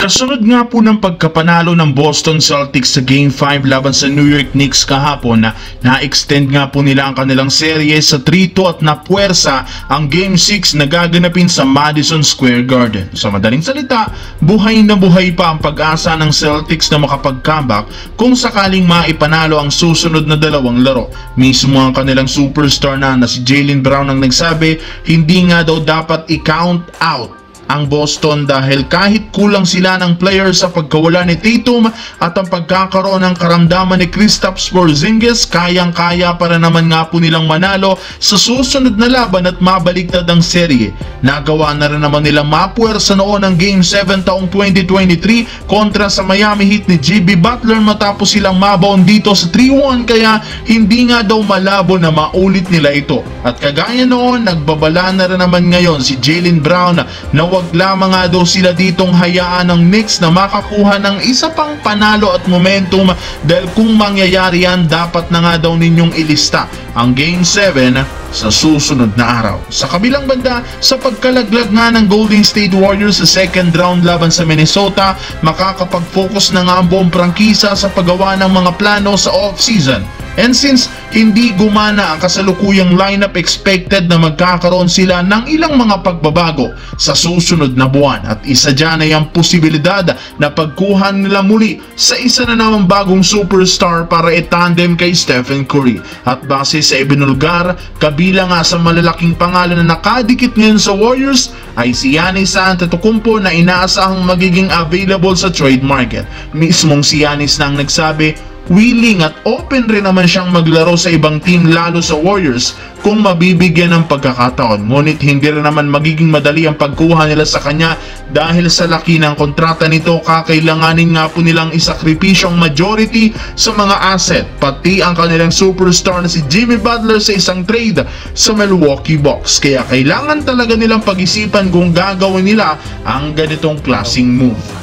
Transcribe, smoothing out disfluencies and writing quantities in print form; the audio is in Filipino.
Kasunod nga po ng pagkapanalo ng Boston Celtics sa Game 5 laban sa New York Knicks kahapon na na-extend nga po nila ang kanilang serye sa 3-2 at napuwersa ang Game 6 na gaganapin sa Madison Square Garden. Sa madaling salita, buhay na buhay pa ang pag-asa ng Celtics na makapag-comeback kung sakaling maipanalo ang susunod na dalawang laro. Mismo ang kanilang superstar na si Jaylen Brown ang nagsabi, hindi nga daw dapat i-count out ang Boston dahil kahit kulang sila ng player sa pagkawala ni Tatum at ang pagkakaroon ng karamdaman ni Kristaps Porzingis, kayang-kaya para naman nga po nilang manalo sa susunod na laban at mabaliktad ang serye. Nagawa na rin naman nilang mapuwersa noon ang Game 7 taong 2023 kontra sa Miami Heat ni Jimmy Butler matapos silang mabaon dito sa 3-1, kaya hindi nga daw malabo na maulit nila ito. At kagaya noon, nagbabala na rin naman ngayon si Jaylen Brown na wag lamang nga daw sila ditong hayaan ng Knicks na makakuha ng isa pang panalo at momentum, dahil kung mangyayari yan, dapat na nga daw ninyong ilista ang Game 7 sa susunod na araw. Sa kabilang banda, sa pagkalaglag nga ng Golden State Warriors sa second round laban sa Minnesota, makakapag-focus na nga ang buong prangkisa sa paggawa ng mga plano sa off-season. And since hindi gumana ang kasalukuyang lineup, expected na magkakaroon sila ng ilang mga pagbabago sa susunod na buwan, at isa dyan ay ang posibilidad na pagkuhan nila muli sa isa na namang bagong superstar para itandem kay Stephen Curry. At base sa ibinulgar, kabilang nga sa malalaking pangalan na nakadikit ngayon sa Warriors ay si Giannis Antetokounmpo na inaasahang magiging available sa trade market. Mismong si Giannis na ang nagsabi, willing at open rin naman siyang maglaro sa ibang team lalo sa Warriors kung mabibigyan ng pagkakataon. Ngunit hindi rin naman magiging madali ang pagkuha nila sa kanya dahil sa laki ng kontrata nito. Kakailanganin nga po nilang isakripisyo ang majority sa mga asset, pati ang kanilang superstar na si Jimmy Butler sa isang trade sa Milwaukee Bucks. Kaya kailangan talaga nilang pag-isipan kung gagawin nila ang ganitong klaseng move.